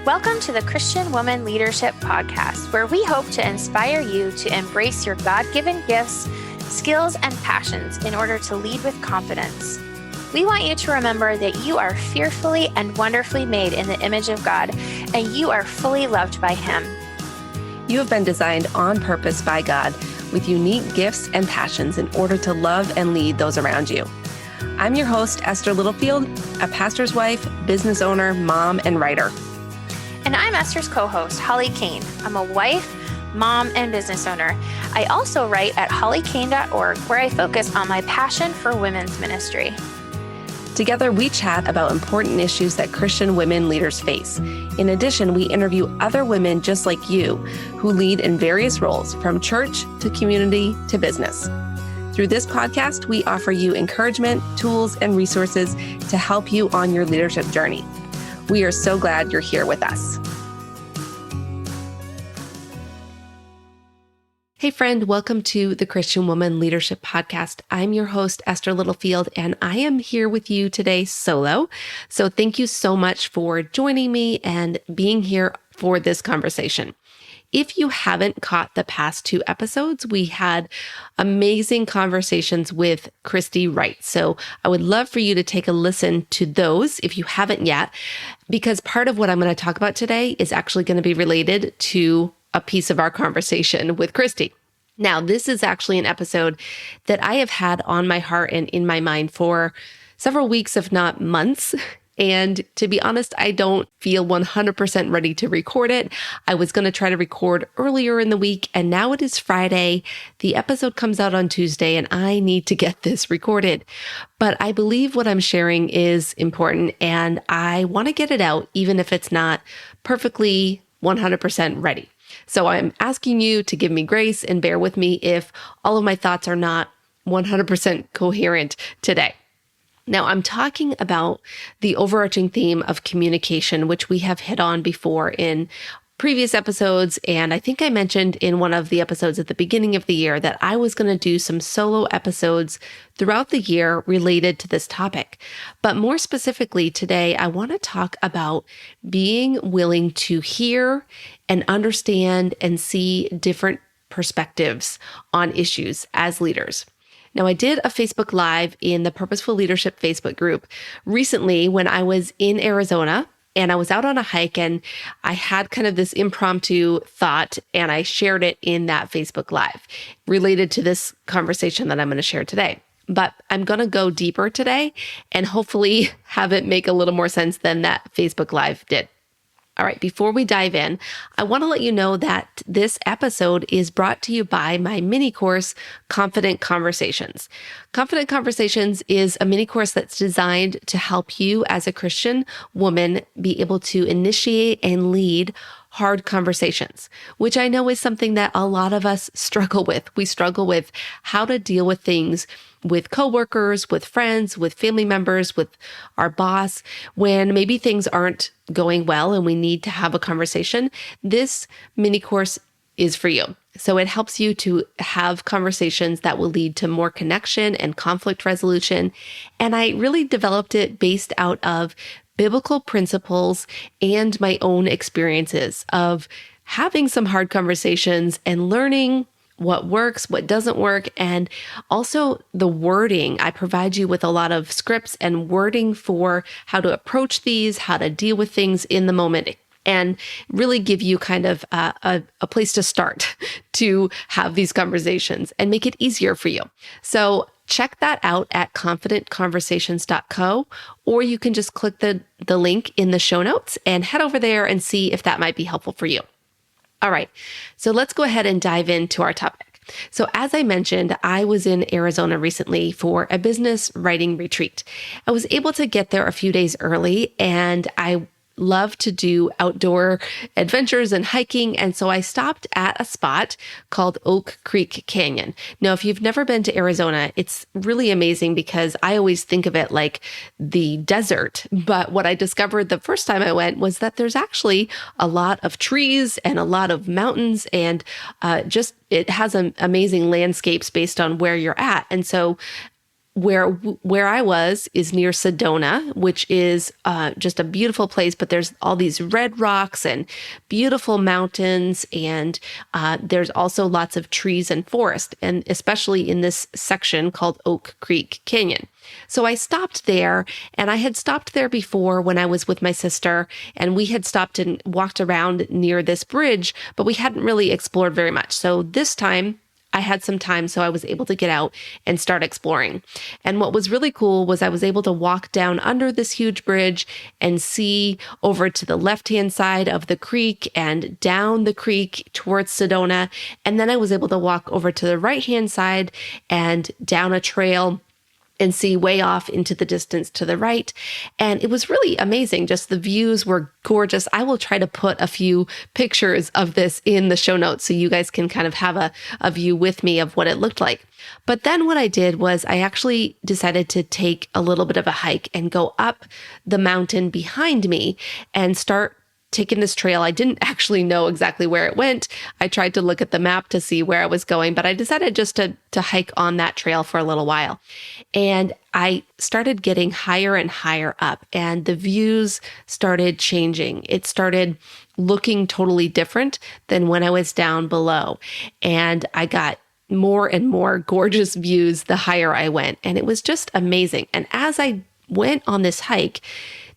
Welcome to the Christian Woman Leadership Podcast, where we hope to inspire you to embrace your God-given gifts, skills, and passions in order to lead with confidence. We want you to remember that you are fearfully and wonderfully made in the image of God, and you are fully loved by Him. You have been designed on purpose by God with unique gifts and passions in order to love and lead those around you. I'm your host, Esther Littlefield, a pastor's wife, business owner, mom, and writer. And I'm Esther's co-host, Holly Kane. I'm a wife, mom, and business owner. I also write at hollykane.org, where I focus on my passion for women's ministry. Together, we chat about important issues that Christian women leaders face. In addition, we interview other women just like you who lead in various roles, from church to community to business. Through this podcast, we offer you encouragement, tools, and resources to help you on your leadership journey. We are so glad you're here with us. Hey friend, welcome to the Christian Woman Leadership Podcast. I'm your host, Esther Littlefield, and I am here with you today solo. So thank you so much for joining me and being here for this conversation. If you haven't caught the past two episodes, we had amazing conversations with Christy Wright. So I would love for you to take a listen to those if you haven't yet, because part of what I'm going to talk about today is actually going to be related to a piece of our conversation with Christy. Now, this is actually an episode that I have had on my heart and in my mind for several weeks, if not months. And to be honest, I don't feel 100% ready to record it. I was going to try to record earlier in the week, and now it is Friday. The episode comes out on Tuesday, and I need to get this recorded. But I believe what I'm sharing is important, and I want to get it out, even if it's not perfectly 100% ready. So I'm asking you to give me grace and bear with me if all of my thoughts are not 100% coherent today. Now, I'm talking about the overarching theme of communication, which we have hit on before in previous episodes. And I think I mentioned in one of the episodes at the beginning of the year that I was going to do some solo episodes throughout the year related to this topic. But more specifically today, I want to talk about being willing to hear and understand and see different perspectives on issues as leaders. Now, I did a Facebook Live in the Purposeful Leadership Facebook group recently when I was in Arizona, and I was out on a hike, and I had kind of this impromptu thought, and I shared it in that Facebook Live related to this conversation that I'm going to share today. But I'm going to go deeper today and hopefully have it make a little more sense than that Facebook Live did. All right, before we dive in, I want to let you know that this episode is brought to you by my mini course, Confident Conversations. Confident Conversations is a mini course that's designed to help you as a Christian woman be able to initiate and lead hard conversations, which I know is something that a lot of us struggle with. We struggle with how to deal with things with coworkers, with friends, with family members, with our boss, when maybe things aren't going well and we need to have a conversation. This mini course is for you. So it helps you to have conversations that will lead to more connection and conflict resolution. And I really developed it based out of biblical principles and my own experiences of having some hard conversations and learning what works, what doesn't work, and also the wording. I provide you with a lot of scripts and wording for how to approach these, how to deal with things in the moment, and really give you kind of a place to start to have these conversations and make it easier for you. So check that out at confidentconversations.co, or you can just click the link in the show notes and head over there and see if that might be helpful for you. All right, so let's go ahead and dive into our topic. So as I mentioned, I was in Arizona recently for a business writing retreat. I was able to get there a few days early, and I love to do outdoor adventures and hiking. And so I stopped at a spot called Oak Creek Canyon. Now, if you've never been to Arizona, it's really amazing because I always think of it like the desert. But what I discovered the first time I went was that there's actually a lot of trees and a lot of mountains, and it has amazing landscapes based on where you're at. And so where I was is near Sedona, which is just a beautiful place, but there's all these red rocks and beautiful mountains, and there's also lots of trees and forest, and especially in this section called Oak Creek Canyon. So I stopped there, and I had stopped there before when I was with my sister, and we had stopped and walked around near this bridge, but we hadn't really explored very much. So this time, I had some time, so I was able to get out and start exploring. And what was really cool was I was able to walk down under this huge bridge and see over to the left-hand side of the creek and down the creek towards Sedona. And then I was able to walk over to the right-hand side and down a trail and see way off into the distance to the right. And it was really amazing. Just the views were gorgeous. I will try to put a few pictures of this in the show notes so you guys can kind of have a view with me of what it looked like. But then what I did was I actually decided to take a little bit of a hike and go up the mountain behind me and start taking this trail. I didn't actually know exactly where it went. I tried to look at the map to see where I was going, but I decided just to hike on that trail for a little while. And I started getting higher and higher up, and the views started changing. It started looking totally different than when I was down below. And I got more and more gorgeous views the higher I went. And it was just amazing. And as I went on this hike,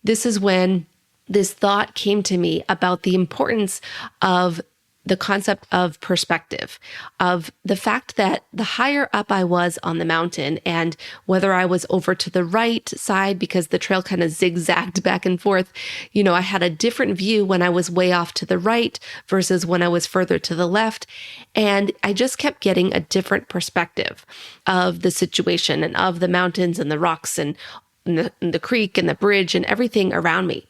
this is when this thought came to me about the importance of the concept of perspective, of the fact that the higher up I was on the mountain, and whether I was over to the right side because the trail kind of zigzagged back and forth, I had a different view when I was way off to the right versus when I was further to the left. And I just kept getting a different perspective of the situation and of the mountains and the rocks and the creek and the bridge and everything around me.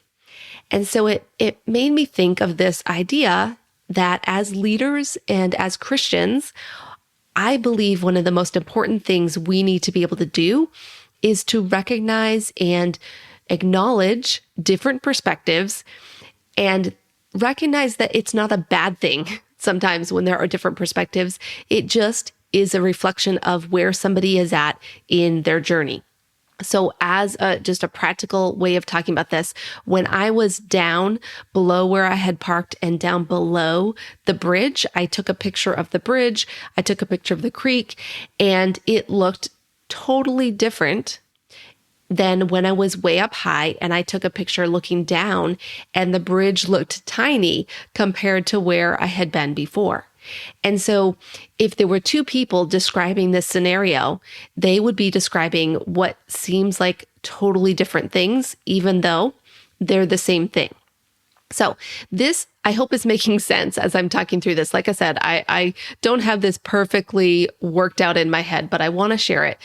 And so it made me think of this idea that as leaders and as Christians, I believe one of the most important things we need to be able to do is to recognize and acknowledge different perspectives and recognize that it's not a bad thing sometimes when there are different perspectives. It just is a reflection of where somebody is at in their journey. So as just a practical way of talking about this, when I was down below where I had parked and down below the bridge, I took a picture of the bridge, I took a picture of the creek, and it looked totally different than when I was way up high and I took a picture looking down and the bridge looked tiny compared to where I had been before. And so if there were two people describing this scenario, they would be describing what seems like totally different things, even though they're the same thing. So this, I hope, is making sense as I'm talking through this. Like I said, I don't have this perfectly worked out in my head, but I want to share it.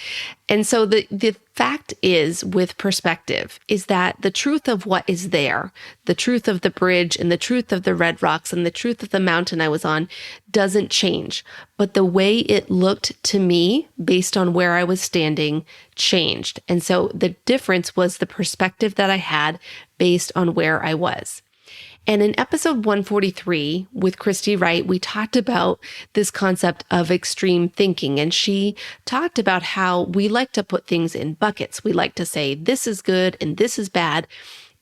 And so the fact is, with perspective, is that the truth of what is there, the truth of the bridge and the truth of the red rocks and the truth of the mountain I was on doesn't change. But the way it looked to me based on where I was standing changed. And so the difference was the perspective that I had based on where I was. And in episode 143 with Christy Wright, we talked about this concept of extreme thinking. And she talked about how we like to put things in buckets. We like to say, this is good and this is bad.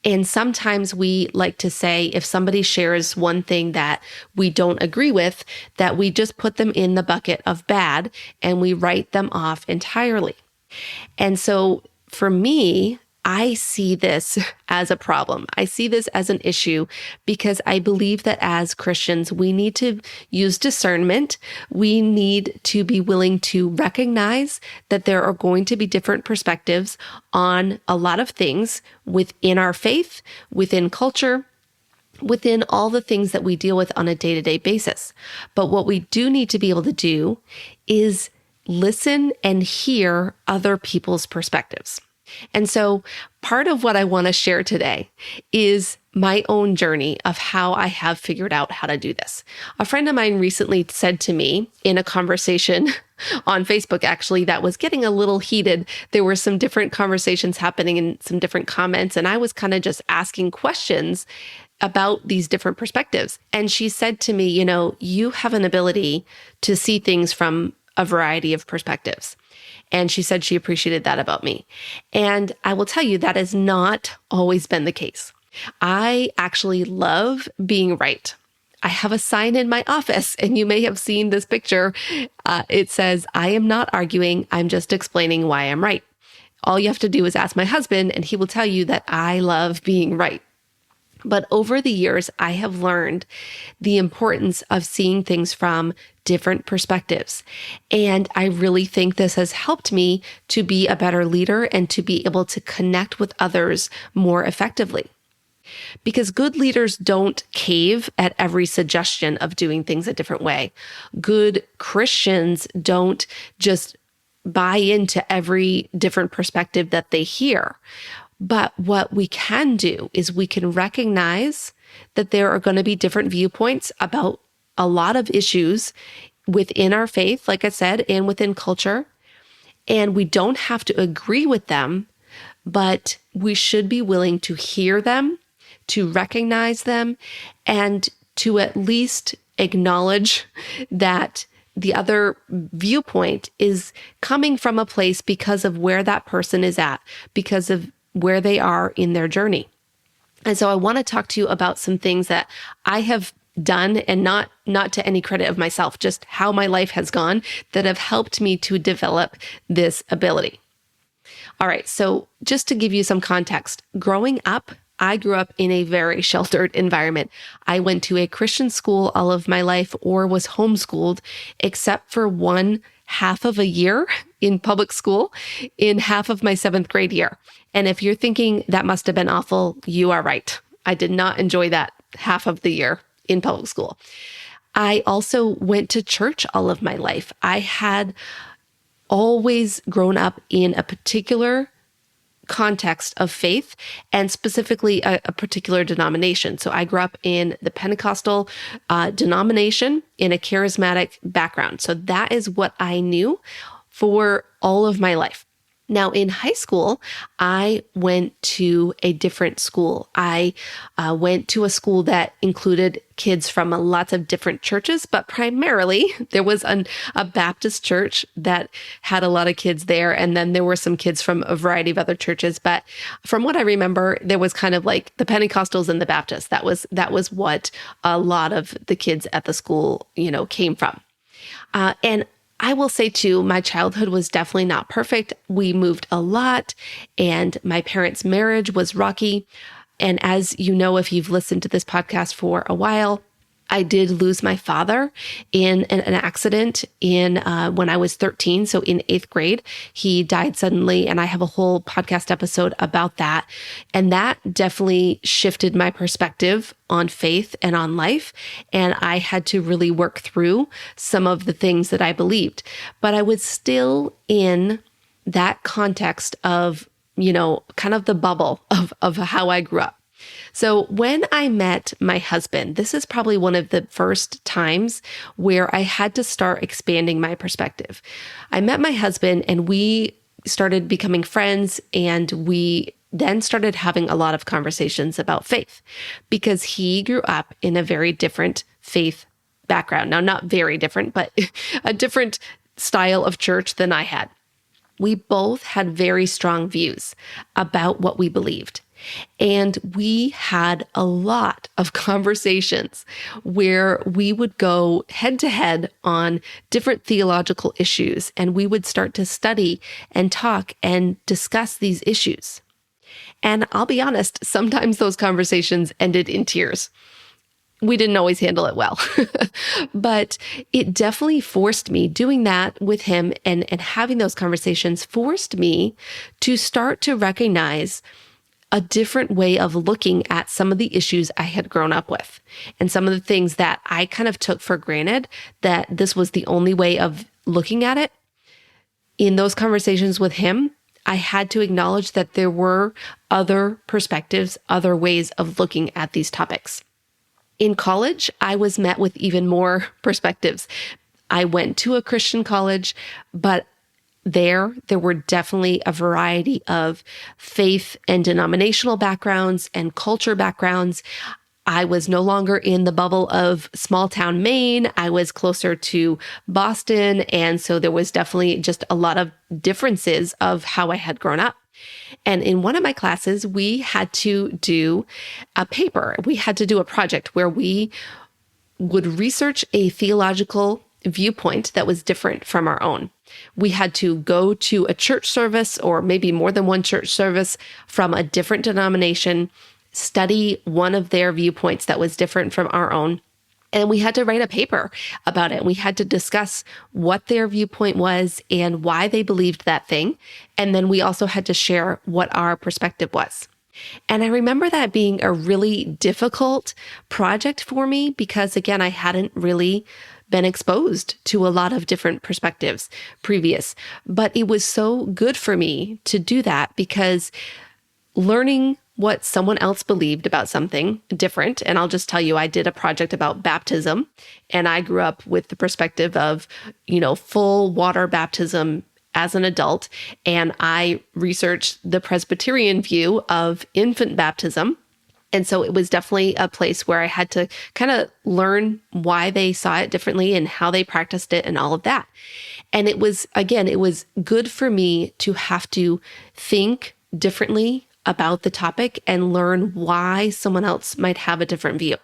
And sometimes we like to say, if somebody shares one thing that we don't agree with, that we just put them in the bucket of bad and we write them off entirely. And so for me, I see this as a problem. I see this as an issue because I believe that as Christians, we need to use discernment. We need to be willing to recognize that there are going to be different perspectives on a lot of things within our faith, within culture, within all the things that we deal with on a day-to-day basis. But what we do need to be able to do is listen and hear other people's perspectives. And so part of what I want to share today is my own journey of how I have figured out how to do this. A friend of mine recently said to me in a conversation on Facebook, actually, that was getting a little heated. There were some different conversations happening and some different comments, and I was kind of just asking questions about these different perspectives. And she said to me, you have an ability to see things from a variety of perspectives. And she said she appreciated that about me. And I will tell you that has not always been the case. I actually love being right. I have a sign in my office, and you may have seen this picture. It says, "I am not arguing. I'm just explaining why I'm right." All you have to do is ask my husband, and he will tell you that I love being right. But over the years, I have learned the importance of seeing things from different perspectives. And I really think this has helped me to be a better leader and to be able to connect with others more effectively. Because good leaders don't cave at every suggestion of doing things a different way. Good Christians don't just buy into every different perspective that they hear. But what we can do is we can recognize that there are going to be different viewpoints about a lot of issues within our faith, like I said, and within culture. And we don't have to agree with them, but we should be willing to hear them, to recognize them, and to at least acknowledge that the other viewpoint is coming from a place because of where that person is at, because of where they are in their journey. And so I want to talk to you about some things that I have done, and not to any credit of myself, just how my life has gone, that have helped me to develop this ability. All right, so just to give you some context, growing up, I grew up in a very sheltered environment. I went to a Christian school all of my life, or was homeschooled, except for one half of a year in public school in half of my 7th grade year. And if you're thinking that must have been awful, you are right. I did not enjoy that half of the year in public school. I also went to church all of my life. I had always grown up in a particular context of faith, and specifically a particular denomination. So I grew up in the Pentecostal denomination in a charismatic background. So that is what I knew for all of my life. Now, in high school, I went to a different school. I went to a school that included kids from lots of different churches, but primarily there was a Baptist church that had a lot of kids there. And then there were some kids from a variety of other churches. But from what I remember, there was kind of like the Pentecostals and the Baptists. That was what a lot of the kids at the school, came from. And I will say too, my childhood was definitely not perfect. We moved a lot, and my parents' marriage was rocky. And as you know, if you've listened to this podcast for a while, I did lose my father in an accident when I was 13. So in 8th grade, he died suddenly. And I have a whole podcast episode about that. And that definitely shifted my perspective on faith and on life. And I had to really work through some of the things that I believed. But I was still in that context of, kind of the bubble of how I grew up. So when I met my husband, this is probably one of the first times where I had to start expanding my perspective. I met my husband and we started becoming friends, and we then started having a lot of conversations about faith because he grew up in a very different faith background. Now, not very different, but a different style of church than I had. We both had very strong views about what we believed. And we had a lot of conversations where we would go head to head on different theological issues, and we would start to study and talk and discuss these issues. And I'll be honest, sometimes those conversations ended in tears. We didn't always handle it well, but it definitely forced me, doing that with him and having those conversations forced me to start to recognize a different way of looking at some of the issues I had grown up with, and some of the things that I kind of took for granted that this was the only way of looking at it. In those conversations with him, I had to acknowledge that there were other perspectives, other ways of looking at these topics. In college, I was met with even more perspectives. I went to a Christian college, but there were definitely a variety of faith and denominational backgrounds and culture backgrounds. I was no longer in the bubble of small town Maine. I was closer to Boston. And so there was definitely just a lot of differences of how I had grown up. And in one of my classes, we had to do a paper. We had to do a project where we would research a theological viewpoint that was different from our own. We had to go to a church service or maybe more than one church service from a different denomination, study one of their viewpoints that was different from our own. And we had to write a paper about it. We had to discuss what their viewpoint was and why they believed that thing. And then we also had to share what our perspective was. And I remember that being a really difficult project for me because, again, I hadn't really been exposed to a lot of different perspectives previous. But it was so good for me to do that because learning what someone else believed about something different. And I'll just tell you, I did a project about baptism, and I grew up with the perspective of, full water baptism as an adult. And I researched the Presbyterian view of infant baptism. And so it was definitely a place where I had to kind of learn why they saw it differently and how they practiced it and all of that. And it was good for me to have to think differently about the topic and learn why someone else might have a different view.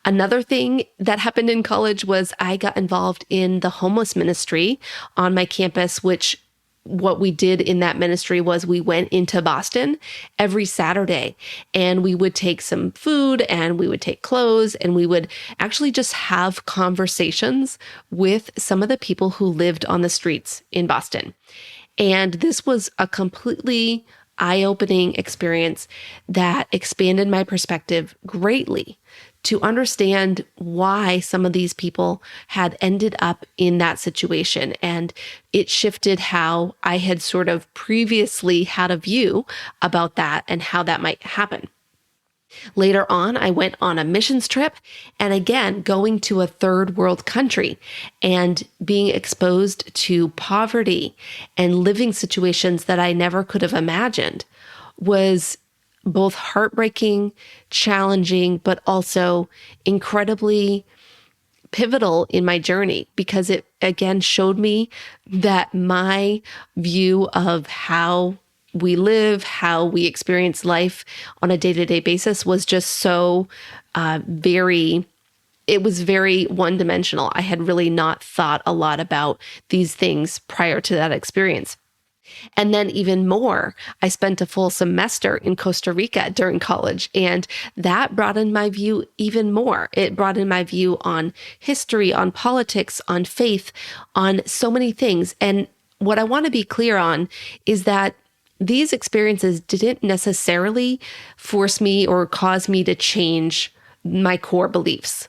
Another thing that happened in college was I got involved in the homeless ministry on my campus, which what we did in that ministry was we went into Boston every Saturday and we would take some food and we would take clothes and we would actually just have conversations with some of the people who lived on the streets in Boston. And this was a completely eye-opening experience that expanded my perspective greatly to understand why some of these people had ended up in that situation. And it shifted how I had sort of previously had a view about that and how that might happen. Later on, I went on a missions trip, and again, going to a third world country and being exposed to poverty and living situations that I never could have imagined was both heartbreaking, challenging, but also incredibly pivotal in my journey because it again showed me that my view of how we live, how we experience life on a day-to-day basis was just so very one-dimensional. I had really not thought a lot about these things prior to that experience. And then even more, I spent a full semester in Costa Rica during college, and that broadened my view even more. It broadened my view on history, on politics, on faith, on so many things. And what I want to be clear on is that these experiences didn't necessarily force me or cause me to change my core beliefs.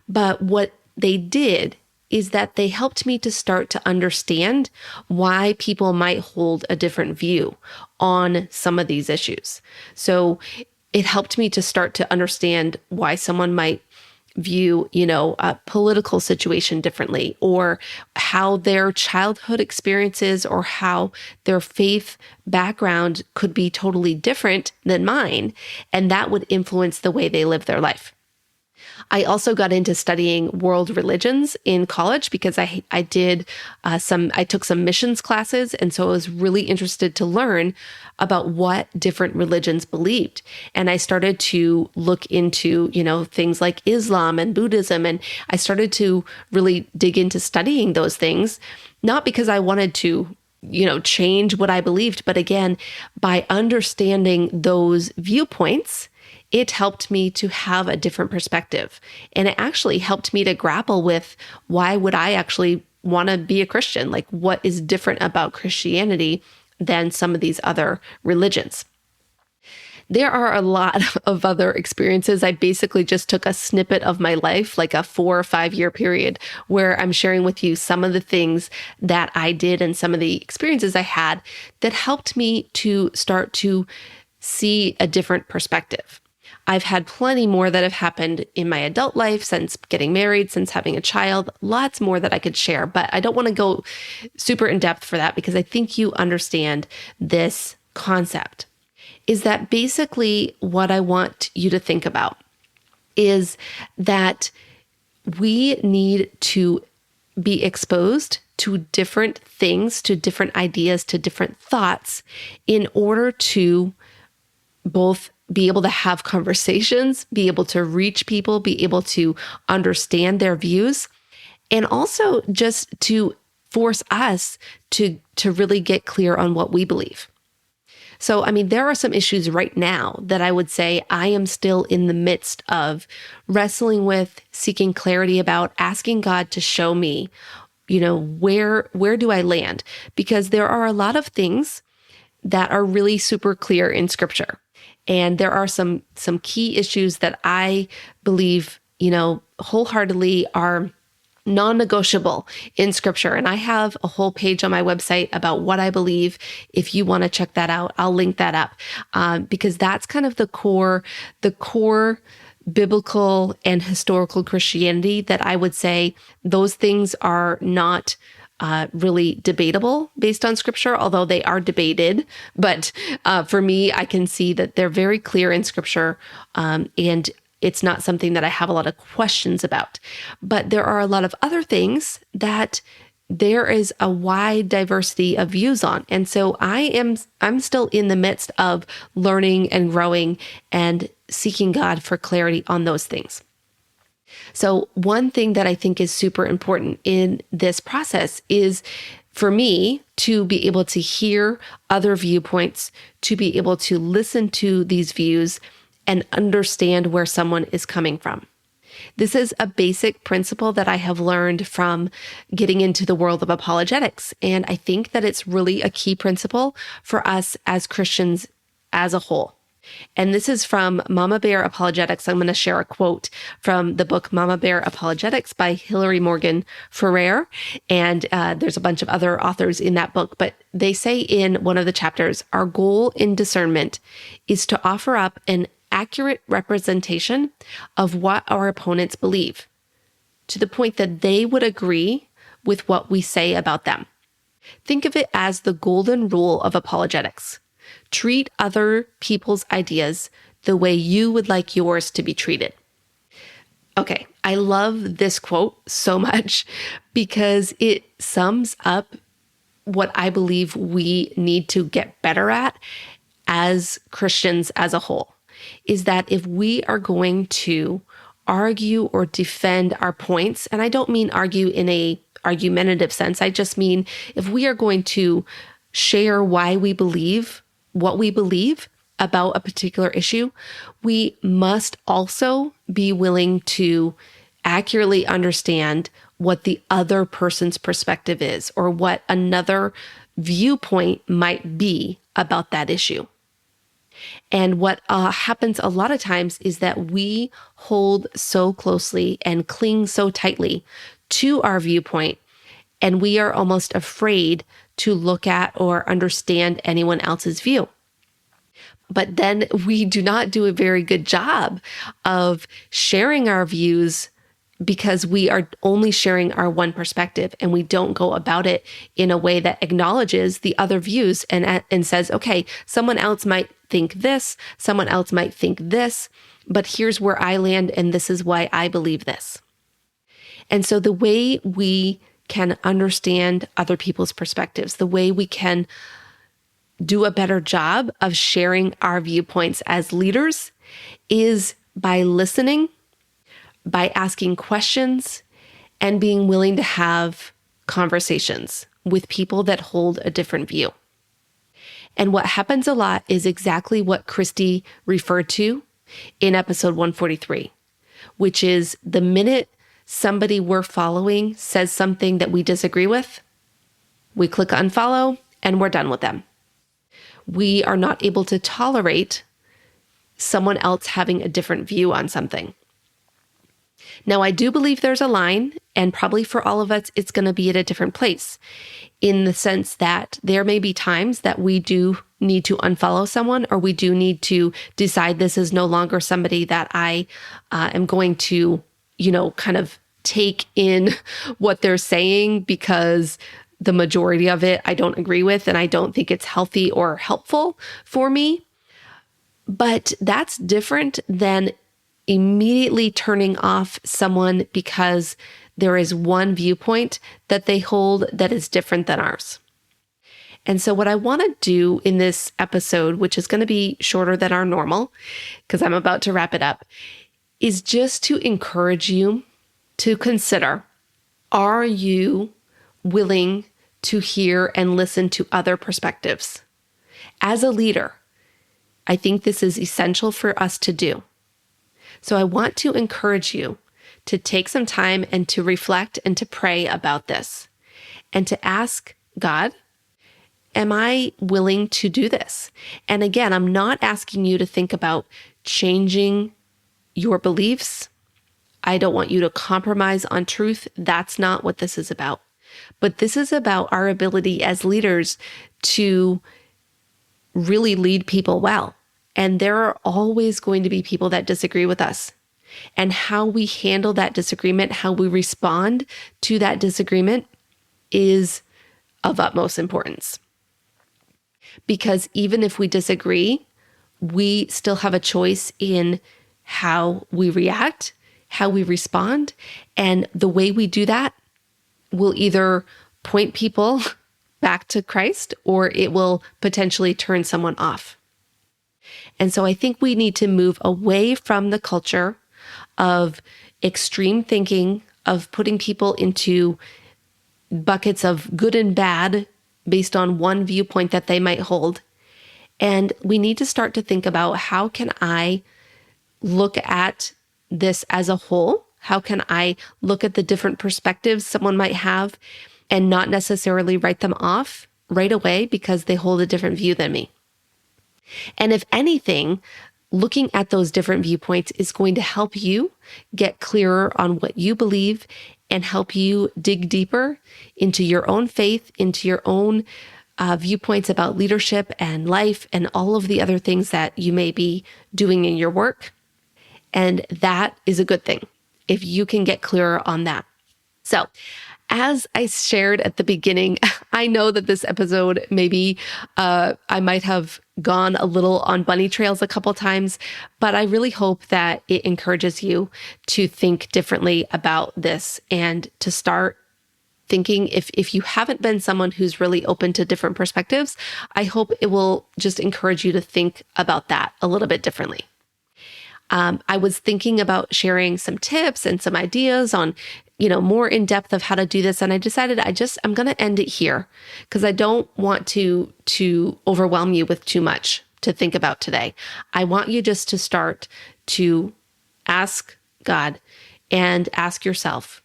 But what they did is that they helped me to start to understand why people might hold a different view on some of these issues. So it helped me to start to understand why someone might view, a political situation differently, or how their childhood experiences or how their faith background could be totally different than mine. And that would influence the way they live their life. I also got into studying world religions in college because I took some missions classes. And so I was really interested to learn about what different religions believed. And I started to look into, things like Islam and Buddhism. And I started to really dig into studying those things, not because I wanted to change what I believed, but again, by understanding those viewpoints, it helped me to have a different perspective. And it actually helped me to grapple with why would I actually want to be a Christian? Like, what is different about Christianity than some of these other religions? There are a lot of other experiences. I basically just took a snippet of my life, like a 4 or 5 year period, where I'm sharing with you some of the things that I did and some of the experiences I had that helped me to start to see a different perspective. I've had plenty more that have happened in my adult life since getting married, since having a child, lots more that I could share, but I don't want to go super in depth for that because I think you understand this concept. Is that basically what I want you to think about is that we need to be exposed to different things, to different ideas, to different thoughts in order to both be able to have conversations, be able to reach people, be able to understand their views, and also just to force us to really get clear on what we believe. So, I mean, there are some issues right now that I would say I am still in the midst of wrestling with, seeking clarity about, asking God to show me, where do I land? Because there are a lot of things that are really super clear in Scripture. And there are some key issues that I believe, wholeheartedly are non-negotiable in Scripture. And I have a whole page on my website about what I believe. If you want to check that out, I'll link that up, because that's kind of the core biblical and historical Christianity that I would say those things are not really debatable based on Scripture, although they are debated. But for me, I can see that they're very clear in Scripture, and it's not something that I have a lot of questions about. But there are a lot of other things that there is a wide diversity of views on. And so I'm still in the midst of learning and growing and seeking God for clarity on those things. So one thing that I think is super important in this process is for me to be able to hear other viewpoints, to be able to listen to these views and understand where someone is coming from. This is a basic principle that I have learned from getting into the world of apologetics. And I think that it's really a key principle for us as Christians as a whole. And this is from Mama Bear Apologetics. I'm going to share a quote from the book Mama Bear Apologetics by Hilary Morgan Ferrer. And there's a bunch of other authors in that book, but they say in one of the chapters, our goal in discernment is to offer up an accurate representation of what our opponents believe, to the point that they would agree with what we say about them. Think of it as the golden rule of apologetics. Treat other people's ideas the way you would like yours to be treated. Okay, I love this quote so much because it sums up what I believe we need to get better at as Christians as a whole, is that if we are going to argue or defend our points, and I don't mean argue in a argumentative sense, I just mean if we are going to share why we believe what we believe about a particular issue, we must also be willing to accurately understand what the other person's perspective is or what another viewpoint might be about that issue. And what happens a lot of times is that we hold so closely and cling so tightly to our viewpoint, and we are almost afraid to look at or understand anyone else's view. But then we do not do a very good job of sharing our views because we are only sharing our one perspective, and we don't go about it in a way that acknowledges the other views and says, okay, someone else might think this, someone else might think this, but here's where I land, and this is why I believe this. And so the way we can understand other people's perspectives, the way we can do a better job of sharing our viewpoints as leaders is by listening, by asking questions, and being willing to have conversations with people that hold a different view. And what happens a lot is exactly what Christy referred to in episode 143, which is the minute somebody we're following says something that we disagree with, we click unfollow and we're done with them. We are not able to tolerate someone else having a different view on something. Now, I do believe there's a line, and probably for all of us, it's going to be at a different place in the sense that there may be times that we do need to unfollow someone, or we do need to decide this is no longer somebody that I am going to, kind of take in what they're saying because the majority of it I don't agree with, and I don't think it's healthy or helpful for me. But that's different than immediately turning off someone because there is one viewpoint that they hold that is different than ours. And so what I want to do in this episode, which is going to be shorter than our normal, because I'm about to wrap it up, is just to encourage you to consider, are you willing to hear and listen to other perspectives? As a leader, I think this is essential for us to do. So I want to encourage you to take some time and to reflect and to pray about this and to ask God, am I willing to do this? And again, I'm not asking you to think about changing your beliefs. I don't want you to compromise on truth. That's not what this is about. But this is about our ability as leaders to really lead people well. And there are always going to be people that disagree with us. And how we handle that disagreement, how we respond to that disagreement is of utmost importance. Because even if we disagree, we still have a choice in how we react, how we respond, and the way we do that will either point people back to Christ or it will potentially turn someone off. And so I think we need to move away from the culture of extreme thinking, of putting people into buckets of good and bad based on one viewpoint that they might hold. And we need to start to think about, how can I look at this as a whole? How can I look at the different perspectives someone might have and not necessarily write them off right away because they hold a different view than me? And if anything, looking at those different viewpoints is going to help you get clearer on what you believe and help you dig deeper into your own faith, into your own viewpoints about leadership and life and all of the other things that you may be doing in your work. And that is a good thing if you can get clearer on that. So, as I shared at the beginning, I know that this episode, maybe I might have gone a little on bunny trails a couple times, but I really hope that it encourages you to think differently about this and to start thinking, if you haven't been someone who's really open to different perspectives, I hope it will just encourage you to think about that a little bit differently. I was thinking about sharing some tips and some ideas on, more in depth of how to do this. And I decided I'm going to end it here because I don't want to overwhelm you with too much to think about today. I want you just to start to ask God and ask yourself,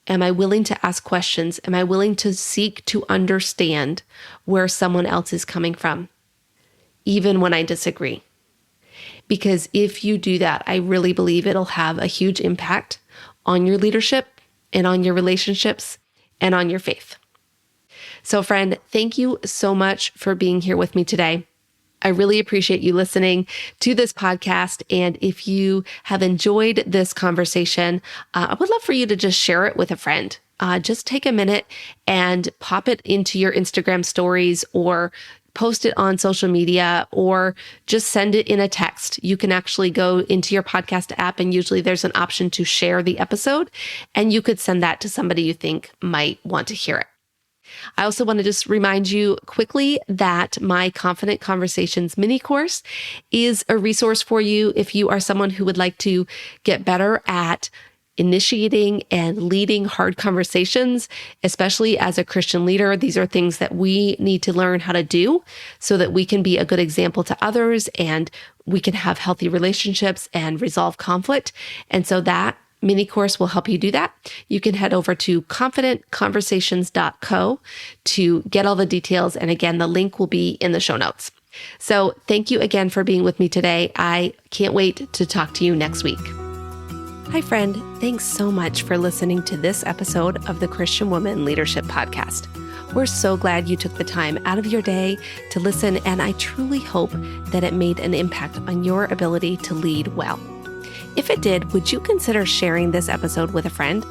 am I willing to ask questions? Am I willing to seek to understand where someone else is coming from, even when I disagree? Because if you do that, I really believe it'll have a huge impact on your leadership and on your relationships and on your faith. So friend, thank you so much for being here with me today. I really appreciate you listening to this podcast. And if you have enjoyed this conversation, I would love for you to just share it with a friend. Just take a minute and pop it into your Instagram stories or post it on social media or just send it in a text. You can actually go into your podcast app and usually there's an option to share the episode and you could send that to somebody you think might want to hear it. I also want to just remind you quickly that my Confident Conversations mini course is a resource for you if you are someone who would like to get better at initiating and leading hard conversations, especially as a Christian leader. These are things that we need to learn how to do so that we can be a good example to others and we can have healthy relationships and resolve conflict. And so that mini course will help you do that. You can head over to confidentconversations.co to get all the details. And again, the link will be in the show notes. So thank you again for being with me today. I can't wait to talk to you next week. Hi, friend. Thanks so much for listening to this episode of the Christian Woman Leadership Podcast. We're so glad you took the time out of your day to listen, and I truly hope that it made an impact on your ability to lead well. If it did, would you consider sharing this episode with a friend?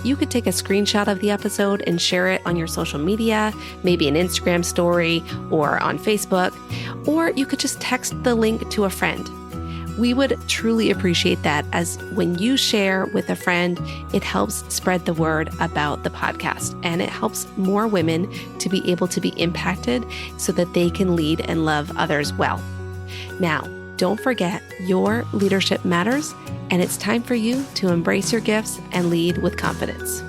You could take a screenshot of the episode and share it on your social media, maybe an Instagram story or on Facebook, or you could just text the link to a friend. We would truly appreciate that, as when you share with a friend, it helps spread the word about the podcast, and it helps more women to be able to be impacted so that they can lead and love others well. Now, don't forget, your leadership matters, and it's time for you to embrace your gifts and lead with confidence.